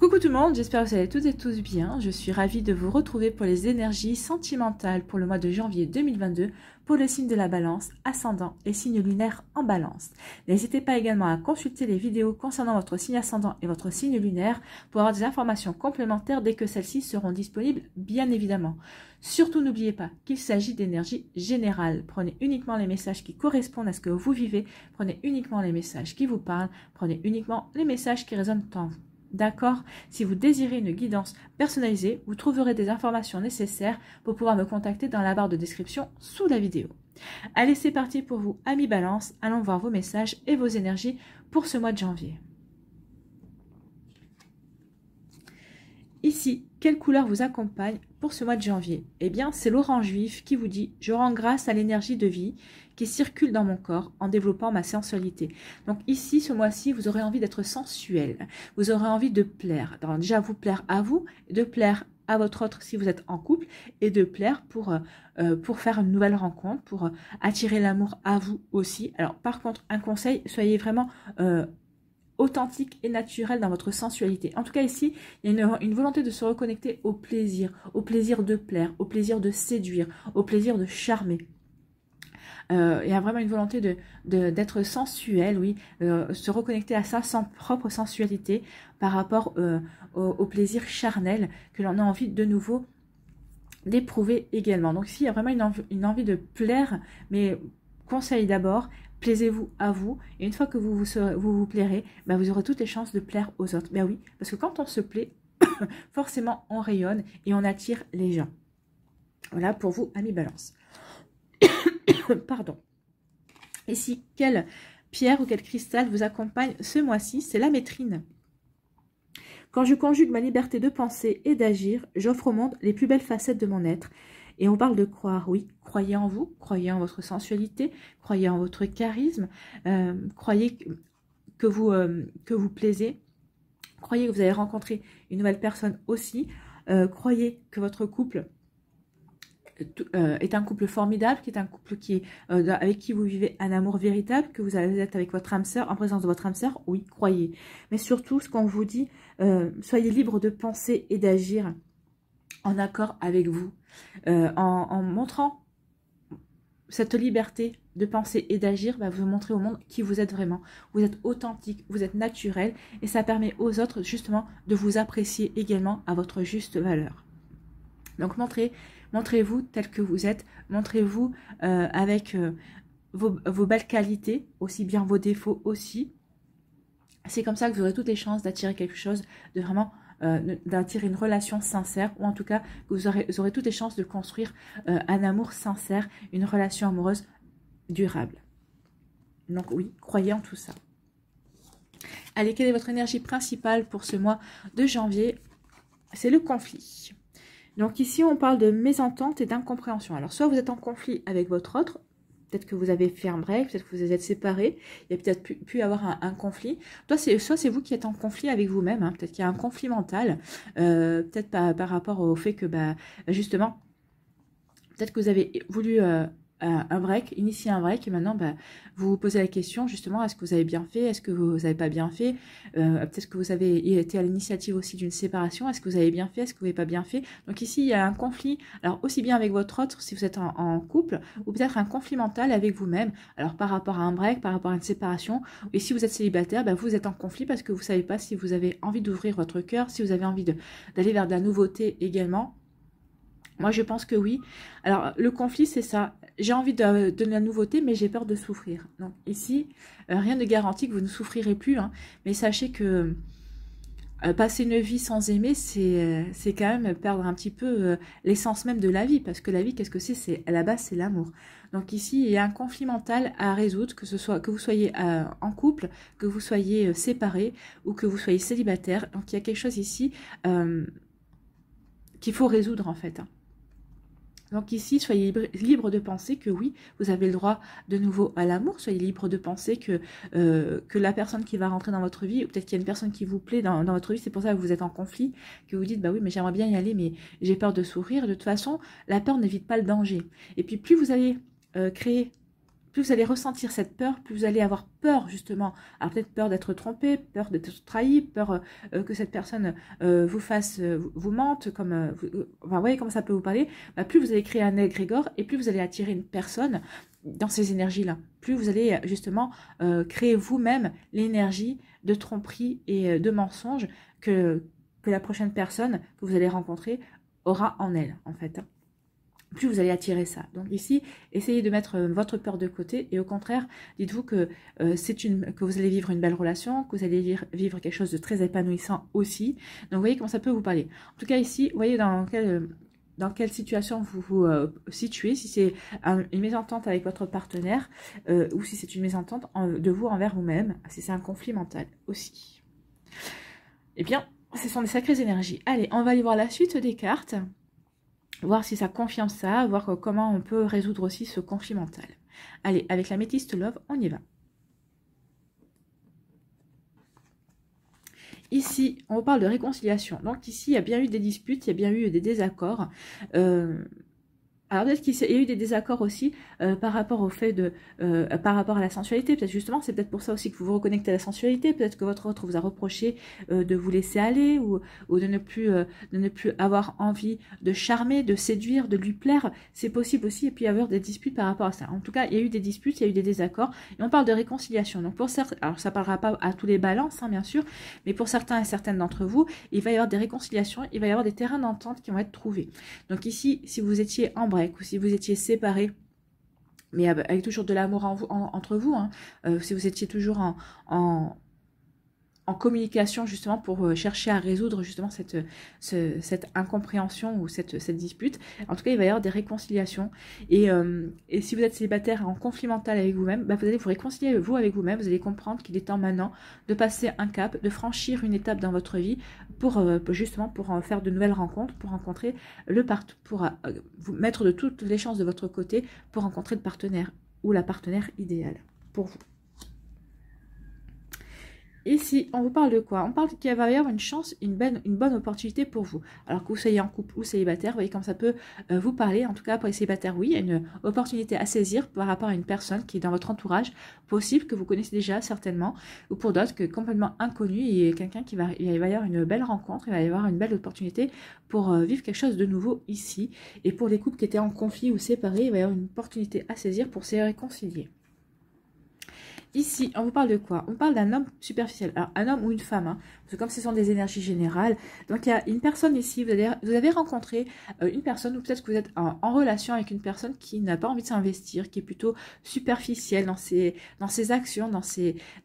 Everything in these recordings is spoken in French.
Coucou tout le monde, j'espère que vous allez toutes et tous bien. Je suis ravie de vous retrouver pour les énergies sentimentales pour le mois de janvier 2022 pour le signe de la balance, ascendant et signe lunaire en balance. N'hésitez pas également à consulter les vidéos concernant votre signe ascendant et votre signe lunaire pour avoir des informations complémentaires dès que celles-ci seront disponibles, bien évidemment. Surtout n'oubliez pas qu'il s'agit d'énergie générale. Prenez uniquement les messages qui correspondent à ce que vous vivez, prenez uniquement les messages qui vous parlent, prenez uniquement les messages qui résonnent en vous. D'accord? Si vous désirez une guidance personnalisée, vous trouverez des informations nécessaires pour pouvoir me contacter dans la barre de description sous la vidéo. Allez, c'est parti pour vous, amis Balance. Allons voir vos messages et vos énergies pour ce mois de janvier. Ici, quelle couleur vous accompagne pour ce mois de janvier? Eh bien, c'est l'orange vif qui vous dit « Je rends grâce à l'énergie de vie qui circule dans mon corps en développant ma sensualité. » Donc ici, ce mois-ci, vous aurez envie d'être sensuel. Vous aurez envie de plaire. Alors, déjà, vous plaire à vous, de plaire à votre autre si vous êtes en couple, et de plaire pour faire une nouvelle rencontre, pour attirer l'amour à vous aussi. Alors, par contre, un conseil, soyez vraiment... authentique et naturel dans votre sensualité. En tout cas ici, il y a une volonté de se reconnecter au plaisir de plaire, au plaisir de séduire, au plaisir de charmer. Il y a vraiment une volonté d'être sensuel, oui, se reconnecter à sa propre sensualité par rapport au plaisir charnel que l'on a envie de nouveau d'éprouver également. Donc ici, il y a vraiment une envie de plaire, mais conseil d'abord, plaisez-vous à vous, et une fois que vous vous plairez, bah vous aurez toutes les chances de plaire aux autres. Ben oui, parce que quand on se plaît, forcément on rayonne et on attire les gens. Voilà pour vous, amis Balance. Pardon. Ici, quelle pierre ou quel cristal vous accompagne ce mois-ci? C'est la métrine. Quand je conjugue ma liberté de penser et d'agir, j'offre au monde les plus belles facettes de mon être. Et on parle de croire, oui, croyez en vous, croyez en votre sensualité, croyez en votre charisme, croyez que vous plaisez, croyez que vous allez rencontrer une nouvelle personne aussi, croyez que votre couple est un couple formidable, qui est un couple avec qui vous vivez un amour véritable, que vous allez être avec votre âme sœur, en présence de votre âme sœur, oui, croyez. Mais surtout, ce qu'on vous dit, soyez libre de penser et d'agir en accord avec vous, en montrant cette liberté de penser et d'agir, bah, vous montrez au monde qui vous êtes vraiment. Vous êtes authentique, vous êtes naturel, et ça permet aux autres justement de vous apprécier également à votre juste valeur. Donc montrez-vous tel que vous êtes, montrez-vous avec vos belles qualités, aussi bien vos défauts aussi. C'est comme ça que vous aurez toutes les chances d'attirer quelque chose de vraiment d'attirer une relation sincère, ou en tout cas que vous aurez toutes les chances de construire un amour sincère, une relation amoureuse durable. Donc oui, croyez en tout ça. Allez, quelle est votre énergie principale pour ce mois de janvier? C'est le conflit. Donc ici, on parle de mésentente et d'incompréhension. Alors, soit vous êtes en conflit avec votre autre, peut-être que vous avez fait un break, peut-être que vous êtes séparés, il y a peut-être pu avoir un conflit. Soit c'est vous qui êtes en conflit avec vous-même, hein, peut-être qu'il y a un conflit mental, peut-être par rapport au fait que, bah, justement, peut-être que vous avez voulu un break, initier un break, et maintenant bah, vous vous posez la question justement, est-ce que vous avez bien fait, est-ce que vous n'avez pas bien fait, peut-être que vous avez été à l'initiative aussi d'une séparation, est-ce que vous avez bien fait, est-ce que vous n'avez pas bien fait. Donc ici il y a un conflit, alors aussi bien avec votre autre si vous êtes en couple, ou peut-être un conflit mental avec vous-même, alors par rapport à un break, par rapport à une séparation, et si vous êtes célibataire, bah, vous êtes en conflit parce que vous ne savez pas si vous avez envie d'ouvrir votre cœur, si vous avez envie d'aller vers de la nouveauté également. Moi, je pense que oui. Alors, le conflit, c'est ça. J'ai envie de la nouveauté, mais j'ai peur de souffrir. Donc, ici, rien ne garantit que vous ne souffrirez plus. Hein, mais sachez que passer une vie sans aimer, c'est quand même perdre un petit peu l'essence même de la vie. Parce que la vie, qu'est-ce que c'est? À la base, c'est l'amour. Donc ici, il y a un conflit mental à résoudre, que vous soyez en couple, que vous soyez séparés ou que vous soyez célibataire. Donc, il y a quelque chose ici qu'il faut résoudre, en fait. Hein. Donc ici, soyez libre de penser que oui, vous avez le droit de nouveau à l'amour. Soyez libre de penser que la personne qui va rentrer dans votre vie, ou peut-être qu'il y a une personne qui vous plaît dans votre vie, c'est pour ça que vous êtes en conflit, que vous dites, bah oui, mais j'aimerais bien y aller, mais j'ai peur de souffrir. De toute façon, la peur n'évite pas le danger. Et puis plus vous allez créer plus vous allez ressentir cette peur, plus vous allez avoir peur justement, alors peut-être peur d'être trompé, peur d'être trahi, peur que cette personne vous fasse, vous mente, comme, enfin, vous voyez comment ça peut vous parler, bah, plus vous allez créer un égrégore et plus vous allez attirer une personne dans ces énergies-là, plus vous allez justement créer vous-même l'énergie de tromperie et de mensonge que la prochaine personne que vous allez rencontrer aura en elle, en fait. Plus vous allez attirer ça. Donc ici, essayez de mettre votre peur de côté et au contraire, dites-vous que, que vous allez vivre une belle relation, que vous allez vivre quelque chose de très épanouissant aussi. Donc vous voyez comment ça peut vous parler. En tout cas ici, vous voyez dans quelle situation vous vous situez, si c'est une mésentente avec votre partenaire ou si c'est une mésentente de vous envers vous-même, si c'est un conflit mental aussi. Eh bien, ce sont des sacrées énergies. Allez, on va aller voir la suite des cartes. Voir si ça confirme ça, voir comment on peut résoudre aussi ce conflit mental. Allez, avec la métiste Love, on y va. Ici, on parle de réconciliation. Donc ici, il y a bien eu des disputes, il y a bien eu des désaccords. Alors peut-être qu'il y a eu des désaccords aussi par rapport au fait de, par rapport à la sensualité. Peut-être justement, c'est peut-être pour ça aussi que vous vous reconnectez à la sensualité. Peut-être que votre autre vous a reproché de vous laisser aller ou de ne plus avoir envie de charmer, de séduire, de lui plaire. C'est possible aussi. Et puis avoir des disputes par rapport à ça. En tout cas, il y a eu des disputes, il y a eu des désaccords. Et on parle de réconciliation. Donc pour certains, alors ça ne parlera pas à tous les balances, hein, bien sûr, mais pour certains et certaines d'entre vous, il va y avoir des réconciliations, il va y avoir des terrains d'entente qui vont être trouvés. Donc ici, si vous étiez en break ou si vous étiez séparés, mais avec toujours de l'amour entre vous, hein, si vous étiez toujours en communication justement pour chercher à résoudre justement cette incompréhension ou cette dispute. En tout cas, il va y avoir des réconciliations. Et si vous êtes célibataire en conflit mental avec vous-même, bah, vous allez vous réconcilier vous avec vous-même. Vous allez comprendre qu'il est temps maintenant de passer un cap, de franchir une étape dans votre vie pour justement pour faire de nouvelles rencontres, pour rencontrer pour vous mettre de toutes les chances de votre côté pour rencontrer le partenaire ou la partenaire idéale pour vous. Ici, on vous parle de quoi? On parle qu'il va y avoir une chance, une bonne opportunité pour vous. Alors que vous soyez en couple ou célibataire, vous voyez comme ça peut vous parler. En tout cas, pour les célibataires, oui, il y a une opportunité à saisir par rapport à une personne qui est dans votre entourage, possible, que vous connaissez déjà certainement, ou pour d'autres, que complètement inconnu, et quelqu'un il va y avoir une belle rencontre, il va y avoir une belle opportunité pour vivre quelque chose de nouveau ici. Et pour les couples qui étaient en conflit ou séparés, il va y avoir une opportunité à saisir pour se réconcilier. Ici, on vous parle de quoi? On parle d'un homme superficiel. Alors, un homme ou une femme, hein, parce que comme ce sont des énergies générales, donc il y a une personne ici, vous avez rencontré une personne, ou peut-être que vous êtes en relation avec une personne qui n'a pas envie de s'investir, qui est plutôt superficielle dans ses actions, dans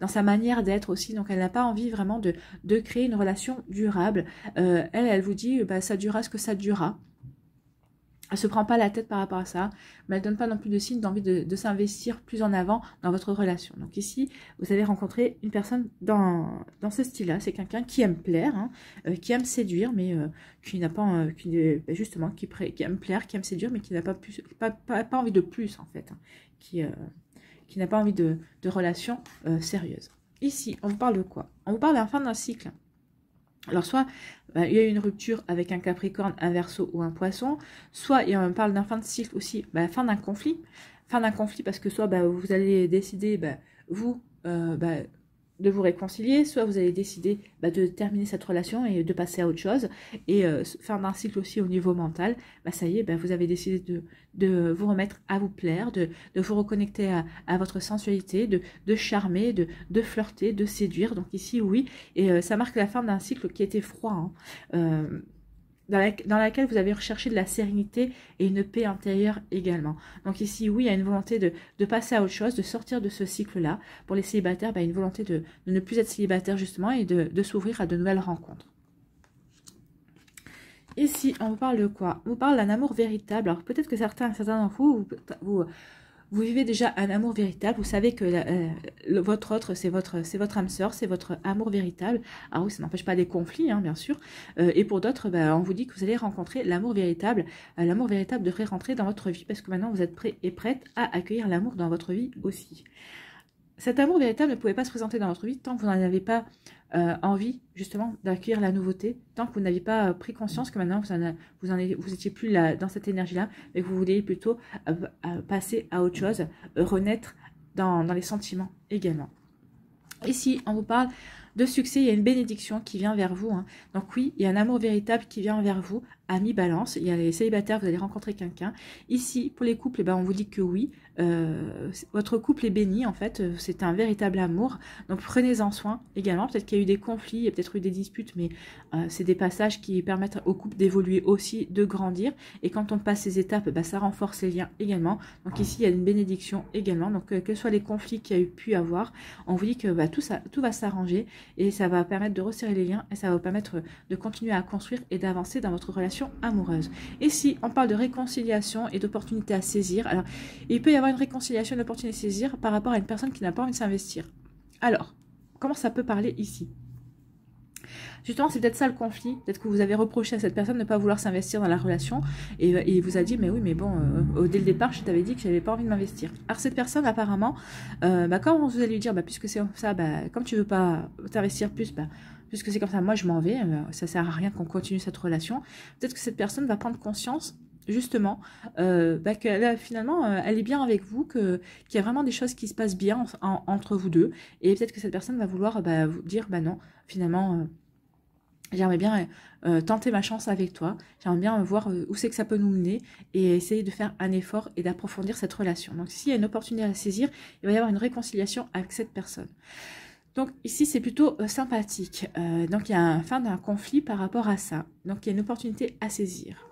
sa manière d'être aussi. Donc, elle n'a pas envie vraiment de créer une relation durable. Elle vous dit, bah, ça durera ce que ça durera. Elle ne se prend pas la tête par rapport à ça, mais elle ne donne pas non plus de signe d'envie de s'investir plus en avant dans votre relation. Donc ici, vous avez rencontré une personne dans ce style-là. C'est quelqu'un qui aime plaire, hein, qui aime séduire, mais qui n'a pas, justement, qui aime plaire, qui aime séduire, mais qui n'a pas envie de plus, en fait, hein, qui n'a pas envie de relation sérieuse. Ici, on vous parle de quoi? On vous parle de la fin d'un cycle. Alors, soit il y a eu une rupture avec un Capricorne, un Verseau ou un Poisson, soit on parle d'un fin de cycle aussi, fin d'un conflit. Fin d'un conflit parce que soit vous allez décider, de vous réconcilier, soit vous allez décider de terminer cette relation et de passer à autre chose. Et fin d'un cycle aussi au niveau mental, ça y est, vous avez décidé de vous remettre à vous plaire, de vous reconnecter à votre sensualité, de charmer, de flirter, de séduire. Donc ici, oui, et ça marque la fin d'un cycle qui était froid, hein. Dans laquelle vous avez recherché de la sérénité et une paix intérieure également. Donc ici, oui, il y a une volonté de passer à autre chose, de sortir de ce cycle-là. Pour les célibataires, une volonté de ne plus être célibataire justement et de s'ouvrir à de nouvelles rencontres. Ici, on vous parle de quoi? On vous parle d'un amour véritable. Alors peut-être que certains d'entre vous vivez déjà un amour véritable, vous savez que votre autre, c'est votre âme sœur, c'est votre amour véritable. Alors oui, ça n'empêche pas des conflits, hein, bien sûr. Et pour d'autres, on vous dit que vous allez rencontrer l'amour véritable. L'amour véritable devrait rentrer dans votre vie parce que maintenant, vous êtes prêt et prête à accueillir l'amour dans votre vie aussi. cet amour véritable ne pouvait pas se présenter dans votre vie tant que vous n'en avez pas envie, justement, d'accueillir la nouveauté, tant que vous n'avez pas pris conscience que maintenant, vous étiez plus là, dans cette énergie-là, mais que vous vouliez plutôt passer à autre chose, renaître dans les sentiments également. Ici, on vous parle de succès, il y a une bénédiction qui vient vers vous. Hein. Donc oui, il y a un amour véritable qui vient vers vous à mi-balance. Il y a les célibataires, vous allez rencontrer quelqu'un. Ici, pour les couples, eh ben, on vous dit que oui, votre couple est béni, en fait. C'est un véritable amour. Donc prenez-en soin également. Peut-être qu'il y a eu des conflits, il y a peut-être eu des disputes, mais c'est des passages qui permettent au couple d'évoluer aussi, de grandir. Et quand on passe ces étapes, ben, ça renforce les liens également. Donc ici, il y a une bénédiction également. Donc que ce soit les conflits qu'il y a eu pu avoir, on vous dit que bah, tout va s'arranger. Et ça va permettre de resserrer les liens et ça va vous permettre de continuer à construire et d'avancer dans votre relation amoureuse. Et si on parle de réconciliation et d'opportunités à saisir, alors il peut y avoir une réconciliation et une opportunité à saisir par rapport à une personne qui n'a pas envie de s'investir. Alors, comment ça peut parler ici ? Justement, c'est peut-être ça le conflit. Peut-être que vous avez reproché à cette personne de ne pas vouloir s'investir dans la relation et il vous a dit, mais oui, mais bon, dès le départ, je t'avais dit que je n'avais pas envie de m'investir. Alors cette personne, apparemment, quand vous allez lui dire, puisque c'est comme ça, comme tu ne veux pas t'investir plus, puisque c'est comme ça, moi je m'en vais, ça ne sert à rien qu'on continue cette relation. Peut-être que cette personne va prendre conscience justement que finalement elle est bien avec vous, qu'il y a vraiment des choses qui se passent bien entre vous deux, et peut-être que cette personne va vouloir vous dire non, finalement j'aimerais bien tenter ma chance avec toi, j'aimerais bien voir où c'est que ça peut nous mener et essayer de faire un effort et d'approfondir cette relation. Donc s'il y a une opportunité à saisir, il va y avoir une réconciliation avec cette personne. Donc ici c'est plutôt sympathique, donc il y a un fin d'un conflit par rapport à ça, donc il y a une opportunité à saisir.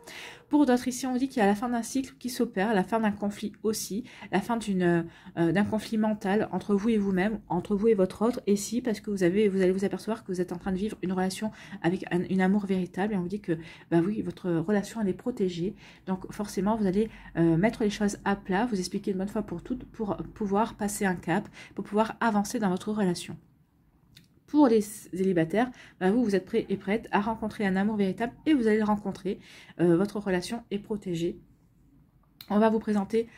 Pour d'autres ici on dit qu'il y a la fin d'un cycle qui s'opère, la fin d'un conflit aussi, la fin d'un conflit mental entre vous et vous-même, entre vous et votre autre, et si parce que vous allez vous apercevoir que vous êtes en train de vivre une relation avec une amour véritable et on vous dit que oui, votre relation elle est protégée, donc forcément vous allez mettre les choses à plat, vous expliquer une bonne fois pour toutes pour pouvoir passer un cap, pour pouvoir avancer dans votre relation. Pour les célibataires, vous êtes prêts et prêtes à rencontrer un amour véritable et vous allez le rencontrer. Votre relation est protégée. On va vous présenter,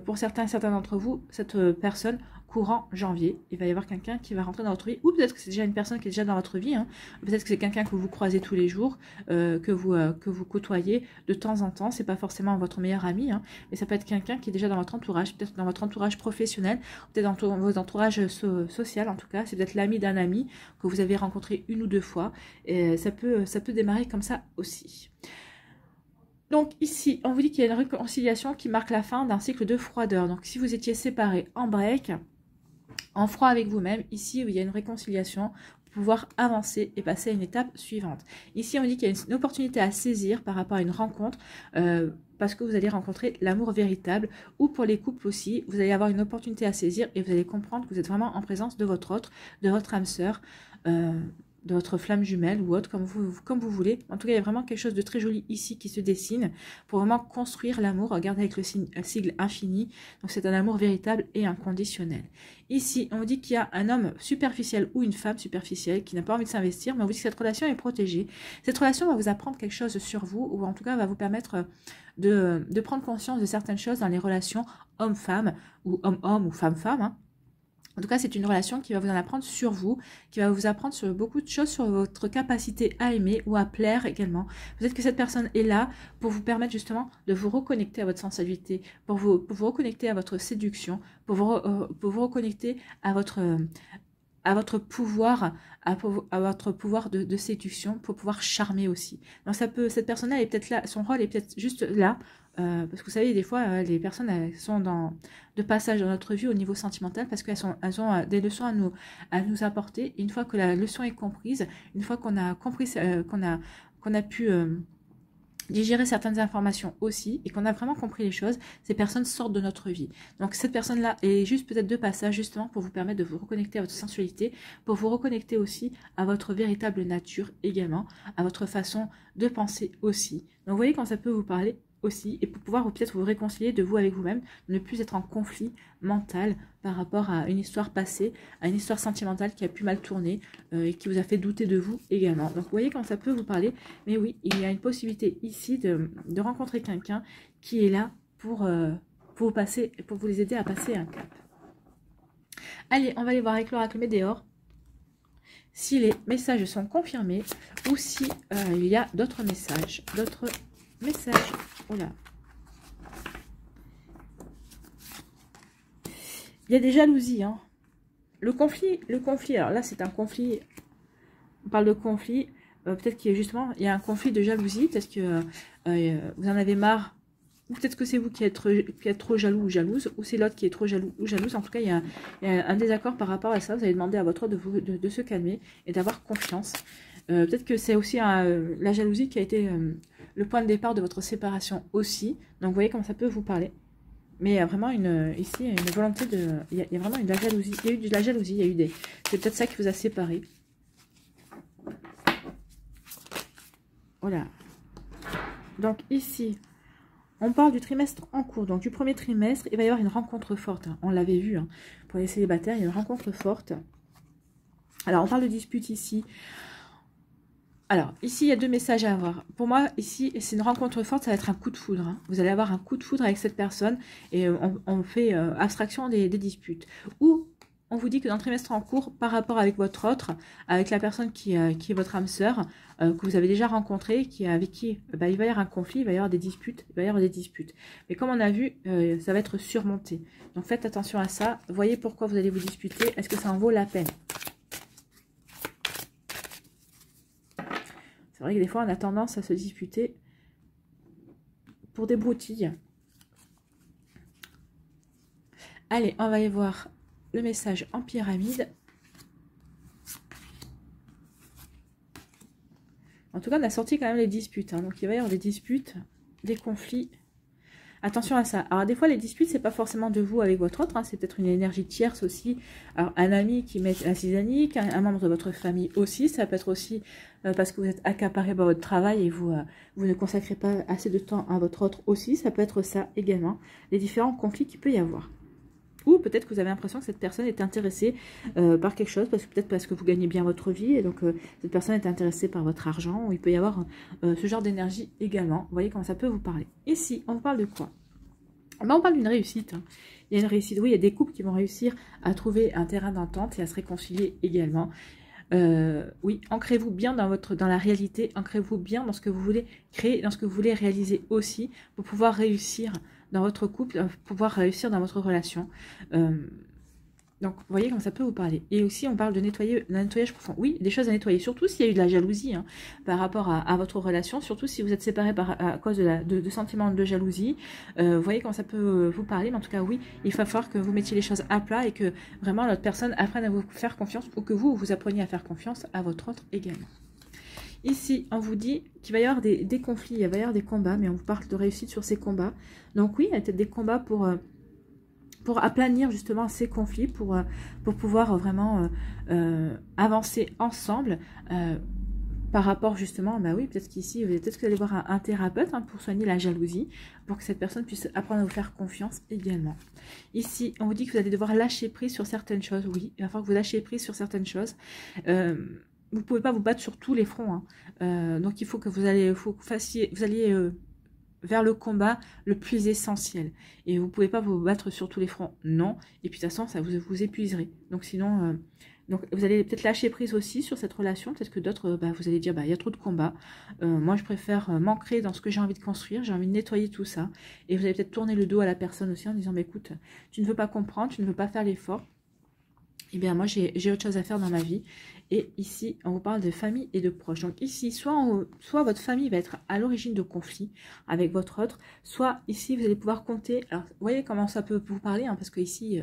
pour certains d'entre vous, cette personne courant janvier. Il va y avoir quelqu'un qui va rentrer dans votre vie, ou peut-être que c'est déjà une personne qui est déjà dans votre vie, hein. Peut-être que c'est quelqu'un que vous croisez tous les jours, que vous côtoyez de temps en temps. C'est pas forcément votre meilleur ami, hein, mais ça peut être quelqu'un qui est déjà dans votre entourage, peut-être dans votre entourage professionnel, peut-être dans votre entourage social en tout cas. C'est peut-être l'ami d'un ami que vous avez rencontré une ou deux fois. Et ça peut démarrer comme ça aussi. Donc ici, on vous dit qu'il y a une réconciliation qui marque la fin d'un cycle de froideur. Donc si vous étiez séparés en break, en froid avec vous-même, ici il y a une réconciliation pour pouvoir avancer et passer à une étape suivante. Ici on dit qu'il y a une opportunité à saisir par rapport à une rencontre, parce que vous allez rencontrer l'amour véritable, ou pour les couples aussi, vous allez avoir une opportunité à saisir et vous allez comprendre que vous êtes vraiment en présence de votre autre, de votre âme sœur, de votre flamme jumelle ou autre, comme vous voulez. En tout cas, il y a vraiment quelque chose de très joli ici qui se dessine pour vraiment construire l'amour. Regardez avec le sigle infini. Donc, c'est un amour véritable et inconditionnel. Ici, on vous dit qu'il y a un homme superficiel ou une femme superficielle qui n'a pas envie de s'investir, mais on vous dit que cette relation est protégée. Cette relation va vous apprendre quelque chose sur vous, ou en tout cas va vous permettre de prendre conscience de certaines choses dans les relations homme-femme, ou homme-homme, ou femme-femme, hein. En tout cas, c'est une relation qui va vous en apprendre sur vous, qui va vous apprendre sur beaucoup de choses, sur votre capacité à aimer ou à plaire également. Peut-être que cette personne est là pour vous permettre justement de vous reconnecter à votre sensualité, pour vous reconnecter à votre séduction, pour vous reconnecter à votre pouvoir, à votre pouvoir de séduction, pour pouvoir charmer aussi. Donc cette personne-là est peut-être là, son rôle est peut-être juste là, parce que vous savez, des fois, les personnes elles sont de passage dans notre vie au niveau sentimental, parce qu'elles ont des leçons à nous apporter. Et une fois que la leçon est comprise, une fois qu'on a compris, qu'on a pu digérer certaines informations aussi, et qu'on a vraiment compris les choses, ces personnes sortent de notre vie. Donc cette personne-là est juste peut-être de passage, justement pour vous permettre de vous reconnecter à votre sensualité, pour vous reconnecter aussi à votre véritable nature également, à votre façon de penser aussi. Donc vous voyez quand ça peut vous parler aussi, et pour pouvoir peut-être vous réconcilier de vous avec vous-même, ne plus être en conflit mental par rapport à une histoire passée, à une histoire sentimentale qui a pu mal tourner et qui vous a fait douter de vous également. Donc vous voyez quand ça peut vous parler, mais oui, il y a une possibilité ici de rencontrer quelqu'un qui est là pour vous aider à passer un cap. Allez, on va aller voir avec l'oracle Médéor si les messages sont confirmés ou si il y a d'autres messages. Oula. Il y a des jalousies, hein. Le conflit, alors là c'est un conflit, on parle de conflit, peut-être qu'il y a justement, il y a un conflit de jalousie, peut-être que vous en avez marre, ou peut-être que c'est vous qui êtes trop jaloux ou jalouse, ou c'est l'autre qui est trop jaloux ou jalouse. En tout cas, il y a un désaccord par rapport à ça. Vous allez demander à votre autre de se calmer et d'avoir confiance. Peut-être que c'est aussi la jalousie qui a été le point de départ de votre séparation aussi. Donc, vous voyez comment ça peut vous parler. Mais il y a vraiment ici une volonté de... Il y a vraiment de la jalousie. Il y a eu de la jalousie, il y a eu des... C'est peut-être ça qui vous a séparé. Voilà. Donc ici, on parle du trimestre en cours. Donc du premier trimestre, il va y avoir une rencontre forte. On l'avait vu, hein. Pour les célibataires, il y a une rencontre forte. Alors, on parle de dispute ici. Alors, ici, il y a deux messages à avoir. Pour moi, ici, c'est une rencontre forte, ça va être un coup de foudre, hein. Vous allez avoir un coup de foudre avec cette personne et on fait abstraction des disputes. Ou on vous dit que dans le trimestre en cours, par rapport avec votre autre, avec la personne qui est votre âme sœur, que vous avez déjà rencontré, avec qui il va y avoir un conflit, il va y avoir des disputes, Mais comme on a vu, ça va être surmonté. Donc faites attention à ça. Voyez pourquoi vous allez vous disputer. Est-ce que ça en vaut la peine? C'est vrai que des fois, on a tendance à se disputer pour des broutilles. Allez, on va aller voir le message en pyramide. En tout cas, on a sorti quand même les disputes, hein. Donc, il va y avoir des disputes, des conflits. Attention à ça. Alors, des fois, les disputes, c'est pas forcément de vous avec votre autre, hein. C'est peut-être une énergie tierce aussi. Alors, un ami qui met la zizanie, un membre de votre famille aussi. Ça peut être aussi parce que vous êtes accaparé par votre travail et vous ne consacrez pas assez de temps à votre autre aussi. Ça peut être ça également. Les différents conflits qu'il peut y avoir. Ou peut-être que vous avez l'impression que cette personne est intéressée par quelque chose, peut-être parce que vous gagnez bien votre vie, et donc cette personne est intéressée par votre argent, ou il peut y avoir ce genre d'énergie également. Vous voyez comment ça peut vous parler. Ici, on vous parle de quoi? Ben, on parle d'une réussite, hein. Il y a une réussite, oui, il y a des couples qui vont réussir à trouver un terrain d'entente et à se réconcilier également. Oui, ancrez-vous bien dans la réalité, ancrez-vous bien dans ce que vous voulez créer, dans ce que vous voulez réaliser aussi, pour pouvoir réussir dans votre couple, pouvoir réussir dans votre relation. Donc, vous voyez comment ça peut vous parler. Et aussi, on parle de nettoyage profond. Oui, des choses à nettoyer, surtout s'il y a eu de la jalousie, hein, par rapport à votre relation, surtout si vous êtes séparés à cause de sentiments de jalousie. Vous voyez comment ça peut vous parler. Mais en tout cas, oui, il va falloir que vous mettiez les choses à plat et que vraiment l'autre personne apprenne à vous faire confiance, ou que vous appreniez à faire confiance à votre autre également. Ici, on vous dit qu'il va y avoir des conflits, il va y avoir des combats, mais on vous parle de réussite sur ces combats. Donc oui, il y a peut-être des combats pour aplanir justement ces conflits, pour pouvoir vraiment avancer ensemble par rapport justement, bah oui, peut-être qu'ici, peut-être que vous allez voir un thérapeute, hein, pour soigner la jalousie, pour que cette personne puisse apprendre à vous faire confiance également. Ici, on vous dit que vous allez devoir lâcher prise sur certaines choses. Oui, il va falloir que vous lâchiez prise sur certaines choses. Vous ne pouvez pas vous battre sur tous les fronts, hein. Donc il faut que vous alliez vers le combat le plus essentiel. Et vous ne pouvez pas vous battre sur tous les fronts, non. Et puis de toute façon, ça vous épuiserez. Donc sinon, donc vous allez peut-être lâcher prise aussi sur cette relation. Peut-être que d'autres, vous allez dire, il y a trop de combats. Moi, je préfère m'ancrer dans ce que j'ai envie de construire. J'ai envie de nettoyer tout ça. Et vous allez peut-être tourner le dos à la personne aussi en disant, écoute, tu ne veux pas comprendre, tu ne veux pas faire l'effort. Eh bien, moi, j'ai autre chose à faire dans ma vie. Et ici, on vous parle de famille et de proches. Donc ici, soit votre famille va être à l'origine de conflits avec votre autre, soit ici, vous allez pouvoir compter. Alors, vous voyez comment ça peut vous parler, hein, parce que ici,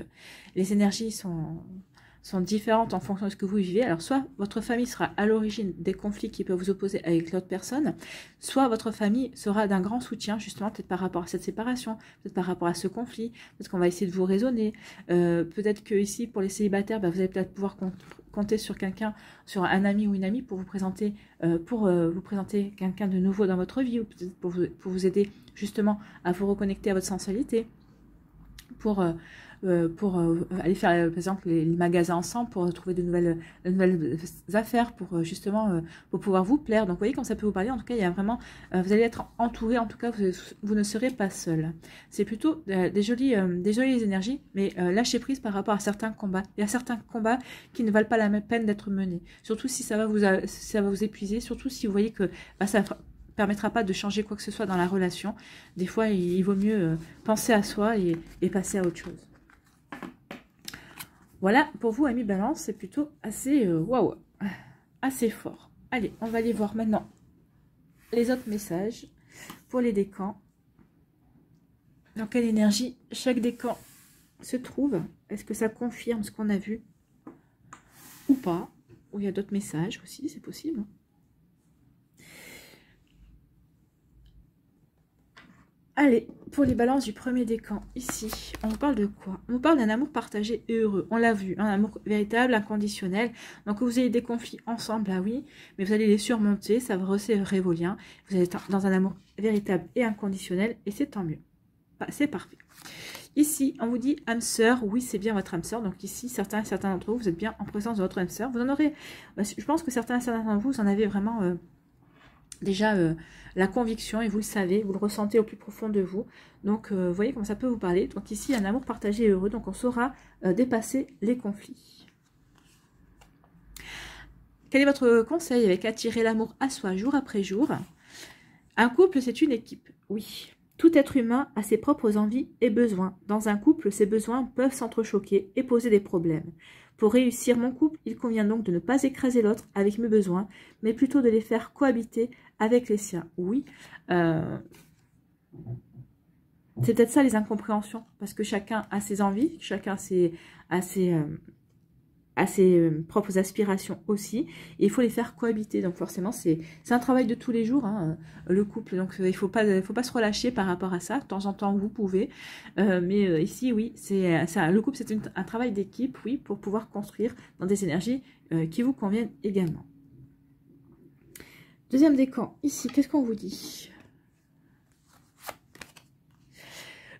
les énergies sont différentes en fonction de ce que vous vivez. Alors, soit votre famille sera à l'origine des conflits qui peuvent vous opposer avec l'autre personne, soit votre famille sera d'un grand soutien, justement, peut-être par rapport à cette séparation, peut-être par rapport à ce conflit, peut-être qu'on va essayer de vous raisonner, peut-être que ici, pour les célibataires, vous allez peut-être pouvoir compter sur quelqu'un, sur un ami ou une amie pour vous présenter quelqu'un de nouveau dans votre vie, ou peut-être pour vous aider justement à vous reconnecter à votre sensualité, pour aller faire, par exemple, les magasins ensemble, pour trouver de nouvelles affaires, pour justement, pour pouvoir vous plaire. Donc, vous voyez, comme ça peut vous parler, en tout cas, il y a vraiment, vous allez être entouré, en tout cas, vous ne serez pas seul. C'est plutôt des jolies énergies, mais lâchez prise par rapport à certains combats. Il y a certains combats qui ne valent pas la peine d'être menés. Surtout si ça va vous épuiser, surtout si vous voyez que ça permettra pas de changer quoi que ce soit dans la relation. Des fois, il vaut mieux penser à soi et passer à autre chose. Voilà, pour vous, amis Balance, c'est plutôt assez waouh, assez fort. Allez, on va aller voir maintenant les autres messages pour les décans. Dans quelle énergie chaque décan se trouve? Est-ce que ça confirme ce qu'on a vu ou pas? Ou il y a d'autres messages aussi, c'est possible. Allez, pour les balances du premier décan, ici, on parle de quoi? On parle d'un amour partagé et heureux. On l'a vu, un amour véritable, inconditionnel. Donc, vous avez des conflits ensemble, ah oui, mais vous allez les surmonter, ça va rester révolien. Vous allez être dans un amour véritable et inconditionnel, et c'est tant mieux. C'est parfait. Ici, on vous dit âme sœur, oui, c'est bien votre âme sœur. Donc ici, certains d'entre vous, vous êtes bien en présence de votre âme sœur. Vous en aurez, je pense que certains d'entre vous, vous en avez vraiment... déjà la conviction, et vous le savez, vous le ressentez au plus profond de vous. Donc, vous voyez comment ça peut vous parler. Donc ici, un amour partagé et heureux. Donc, on saura dépasser les conflits. Quel est votre conseil avec attirer l'amour à soi jour après jour? Un couple, c'est une équipe. Oui. Tout être humain a ses propres envies et besoins. Dans un couple, ces besoins peuvent s'entrechoquer et poser des problèmes. Pour réussir mon couple, il convient donc de ne pas écraser l'autre avec mes besoins, mais plutôt de les faire cohabiter avec les siens. Oui, c'est peut-être ça les incompréhensions, parce que chacun a ses envies, chacun a ses propres aspirations aussi, et il faut les faire cohabiter. Donc forcément, c'est un travail de tous les jours, hein, le couple. Donc il faut pas se relâcher par rapport à ça. De temps en temps, vous pouvez. Mais ici, oui, le couple, c'est un travail d'équipe, oui, pour pouvoir construire dans des énergies qui vous conviennent également. Deuxième décan, ici, qu'est-ce qu'on vous dit ?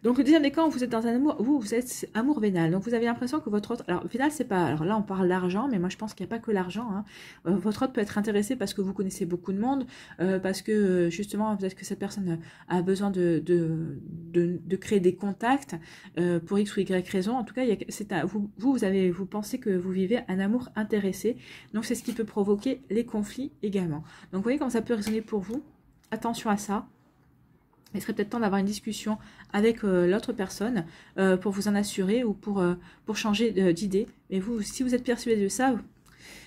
Donc, le deuxième décan, vous êtes dans un amour, vous êtes amour vénal. Donc, vous avez l'impression que votre autre... Alors, vénal, c'est pas... Alors là, on parle d'argent, mais moi, je pense qu'il n'y a pas que l'argent. Hein. Votre autre peut être intéressé parce que vous connaissez beaucoup de monde, parce que, justement, peut-être que cette personne a besoin de créer des contacts pour X ou Y raison. En tout cas, vous pensez que vous vivez un amour intéressé. Donc, c'est ce qui peut provoquer les conflits également. Donc, vous voyez comment ça peut résonner pour vous. Attention à ça. Il serait peut-être temps d'avoir une discussion avec l'autre personne pour vous en assurer ou pour changer d'idée. Mais vous, si vous êtes persuadé de ça,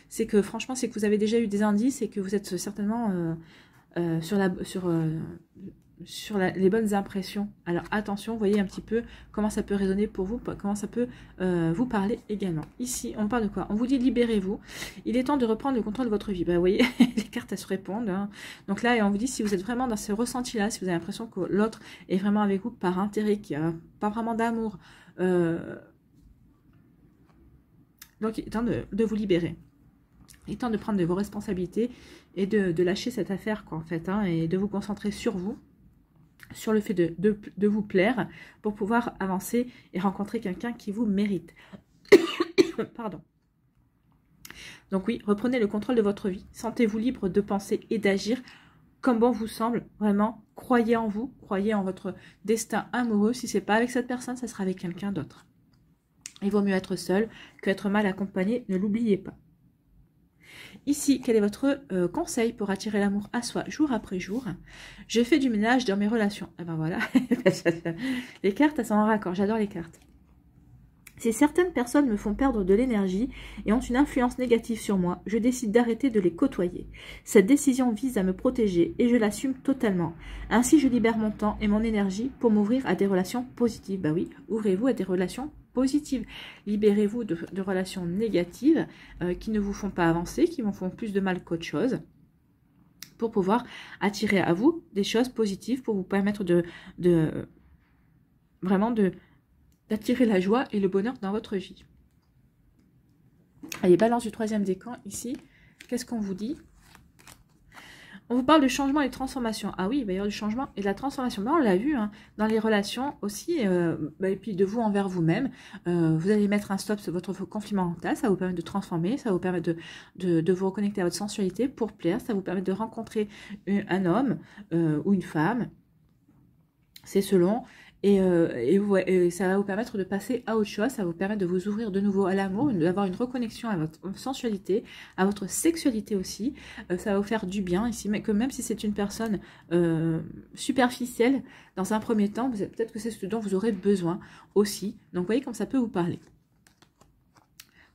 c'est que franchement, c'est que vous avez déjà eu des indices et que vous êtes certainement sur les bonnes impressions. Alors attention, voyez un petit peu comment ça peut résonner pour vous, comment ça peut vous parler également. Ici, on parle de quoi? On vous dit libérez-vous. Il est temps de reprendre le contrôle de votre vie. Vous voyez, les cartes, elles se répondent. Hein. Donc là, on vous dit si vous êtes vraiment dans ce ressenti-là, si vous avez l'impression que l'autre est vraiment avec vous par intérêt, qu'il n'y a pas vraiment d'amour. Donc, il est temps de vous libérer. Il est temps de prendre de vos responsabilités et de lâcher cette affaire, quoi, en fait, hein, et de vous concentrer sur vous, sur le fait de vous plaire pour pouvoir avancer et rencontrer quelqu'un qui vous mérite. Pardon. Donc oui, reprenez le contrôle de votre vie. Sentez-vous libre de penser et d'agir comme bon vous semble. Vraiment, croyez en vous, croyez en votre destin amoureux. Si ce n'est pas avec cette personne, ça sera avec quelqu'un d'autre. Il vaut mieux être seul qu'être mal accompagné, ne l'oubliez pas. Ici, quel est votre conseil pour attirer l'amour à soi jour après jour? Je fais du ménage dans mes relations. Ah ben voilà, les cartes, elles sont en raccord, j'adore les cartes. Si certaines personnes me font perdre de l'énergie et ont une influence négative sur moi, je décide d'arrêter de les côtoyer. Cette décision vise à me protéger et je l'assume totalement. Ainsi, je libère mon temps et mon énergie pour m'ouvrir à des relations positives. Bah oui, ouvrez-vous à des relations positives. Libérez-vous de relations négatives qui ne vous font pas avancer, qui vous font plus de mal qu'autre chose, pour pouvoir attirer à vous des choses positives, pour vous permettre d'attirer la joie et le bonheur dans votre vie. Allez, balance du troisième décan, ici. Qu'est-ce qu'on vous dit? On vous parle de changement et de transformation. Ah oui, il va y avoir du changement et de la transformation. Ben, on l'a vu hein, dans les relations aussi, et puis de vous envers vous-même. Vous allez mettre un stop sur votre conflit mental, ça va vous permettre de transformer, ça va vous permettre de vous reconnecter à votre sensualité pour plaire, ça va vous permettre de rencontrer un homme ou une femme, c'est selon. Et ça va vous permettre de passer à autre chose, ça va vous permettre de vous ouvrir de nouveau à l'amour, d'avoir une reconnexion à votre sensualité, à votre sexualité aussi. Ça va vous faire du bien ici, mais que même si c'est une personne superficielle, dans un premier temps, peut-être que c'est ce dont vous aurez besoin aussi. Donc vous voyez comme ça peut vous parler.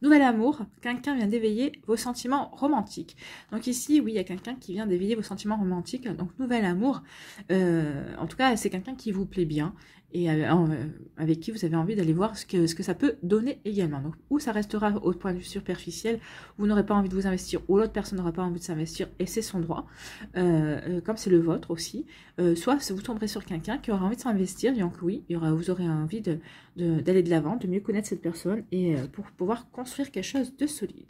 Nouvel amour, quelqu'un vient d'éveiller vos sentiments romantiques. Donc ici, oui, il y a quelqu'un qui vient d'éveiller vos sentiments romantiques. Donc nouvel amour, en tout cas, c'est quelqu'un qui vous plaît bien et avec qui vous avez envie d'aller voir ce que ça peut donner également. Donc, ou ça restera au point de vue superficiel, vous n'aurez pas envie de vous investir, ou l'autre personne n'aura pas envie de s'investir, et c'est son droit, comme c'est le vôtre aussi. Soit vous tomberez sur quelqu'un qui aura envie de s'investir, donc oui, vous aurez envie d'aller de l'avant, de mieux connaître cette personne, et pour pouvoir construire quelque chose de solide.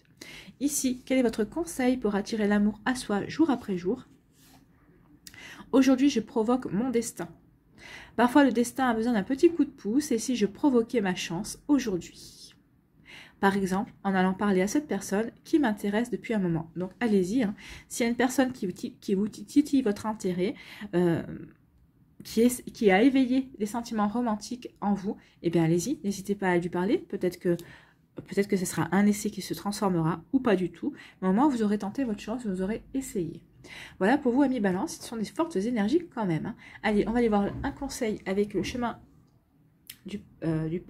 Ici, quel est votre conseil pour attirer l'amour à soi jour après jour? Aujourd'hui, je provoque mon destin. Parfois, le destin a besoin d'un petit coup de pouce, et si je provoquais ma chance aujourd'hui? Par exemple, en allant parler à cette personne qui m'intéresse depuis un moment. Donc, allez-y. Hein. S'il y a une personne qui vous titille votre intérêt, qui a éveillé des sentiments romantiques en vous, eh bien, allez-y. N'hésitez pas à lui parler. Peut-être que ce sera un essai qui se transformera, ou pas du tout. Mais au moins, vous aurez tenté votre chance, vous aurez essayé. Voilà pour vous, amis Balance, ce sont des fortes énergies quand même. Hein. Allez, on va aller voir un conseil avec le chemin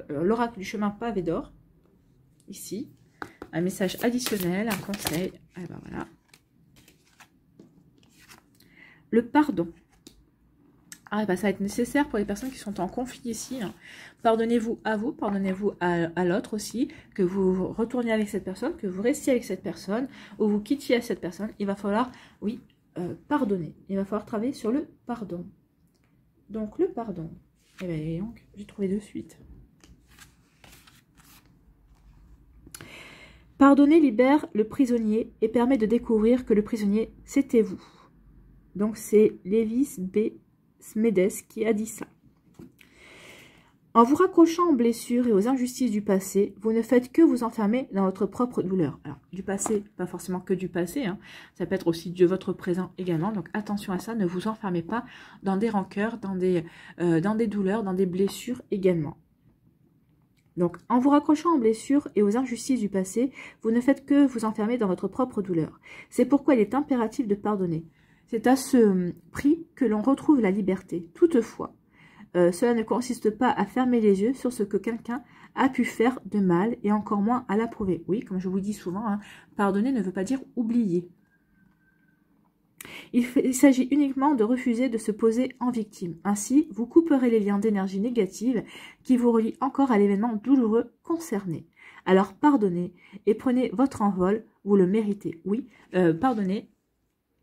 l'oracle du chemin pavé d'or. Ici, un message additionnel, un conseil. Et ben voilà. Le pardon. Ah, ben ça va être nécessaire pour les personnes qui sont en conflit ici. Hein. Pardonnez-vous à vous, pardonnez-vous à l'autre aussi, que vous retourniez avec cette personne, que vous restiez avec cette personne, ou vous quittiez à cette personne. Il va falloir, oui, pardonner. Il va falloir travailler sur le pardon. Donc, le pardon. Eh bien, donc, j'ai trouvé de suite. Pardonner libère le prisonnier et permet de découvrir que le prisonnier, c'était vous. Donc, c'est Lévis B. Smedes qui a dit ça. En vous raccrochant aux blessures et aux injustices du passé, vous ne faites que vous enfermer dans votre propre douleur. Alors, du passé, pas forcément que du passé, hein. Ça peut être aussi de votre présent également. Donc, attention à ça, ne vous enfermez pas dans des rancœurs, dans des douleurs, dans des blessures également. Donc, en vous raccrochant aux blessures et aux injustices du passé, vous ne faites que vous enfermer dans votre propre douleur. C'est pourquoi il est impératif de pardonner. C'est à ce prix que l'on retrouve la liberté. Toutefois, cela ne consiste pas à fermer les yeux sur ce que quelqu'un a pu faire de mal et encore moins à l'approuver. Oui, comme je vous dis souvent, hein, pardonner ne veut pas dire oublier. Il s'agit uniquement de refuser de se poser en victime. Ainsi, vous couperez les liens d'énergie négative qui vous relient encore à l'événement douloureux concerné. Alors pardonnez et prenez votre envol, vous le méritez. Oui, pardonnez.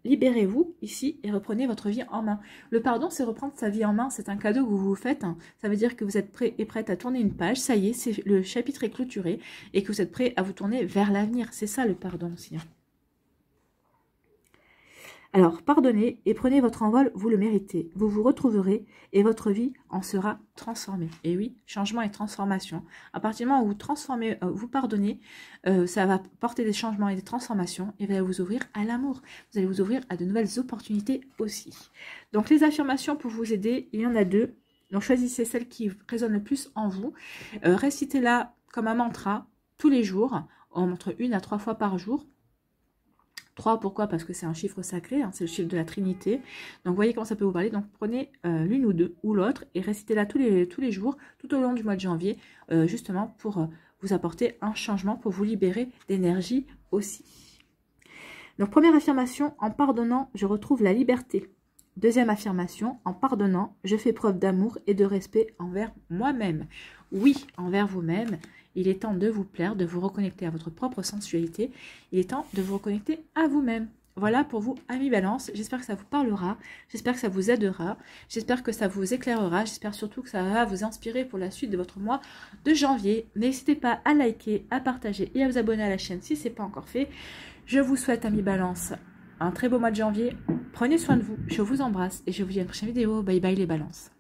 Libérez-vous ici et reprenez votre vie en main. Le pardon, c'est reprendre sa vie en main. C'est un cadeau que vous vous faites. Hein. Ça veut dire que vous êtes prêt et prête à tourner une page. Ça y est, le chapitre est clôturé et que vous êtes prêt à vous tourner vers l'avenir. C'est ça le pardon aussi. Hein. Alors, pardonnez et prenez votre envol, vous le méritez. Vous vous retrouverez et votre vie en sera transformée. Et oui, changement et transformation. À partir du moment où vous transformez, vous pardonnez, ça va porter des changements et des transformations et va vous ouvrir à l'amour. Vous allez vous ouvrir à de nouvelles opportunités aussi. Donc, les affirmations pour vous aider, il y en a 2. Donc, choisissez celle qui résonne le plus en vous. Récitez-la comme un mantra tous les jours, entre 1 à 3 fois par jour. 3, pourquoi? Parce que c'est un chiffre sacré, hein, c'est le chiffre de la Trinité. Donc, voyez comment ça peut vous parler. Donc, prenez l'une ou deux ou l'autre et récitez-la tous les jours, tout au long du mois de janvier, justement pour vous apporter un changement, pour vous libérer d'énergie aussi. Donc, première affirmation, en pardonnant, je retrouve la liberté. Deuxième affirmation, en pardonnant, je fais preuve d'amour et de respect envers moi-même. Oui, envers vous-même. Il est temps de vous plaire, de vous reconnecter à votre propre sensualité. Il est temps de vous reconnecter à vous-même. Voilà pour vous, amis Balance. J'espère que ça vous parlera. J'espère que ça vous aidera. J'espère que ça vous éclairera. J'espère surtout que ça va vous inspirer pour la suite de votre mois de janvier. N'hésitez pas à liker, à partager et à vous abonner à la chaîne si ce n'est pas encore fait. Je vous souhaite, amis Balance, un très beau mois de janvier. Prenez soin de vous, je vous embrasse et je vous dis à une prochaine vidéo. Bye bye les balances.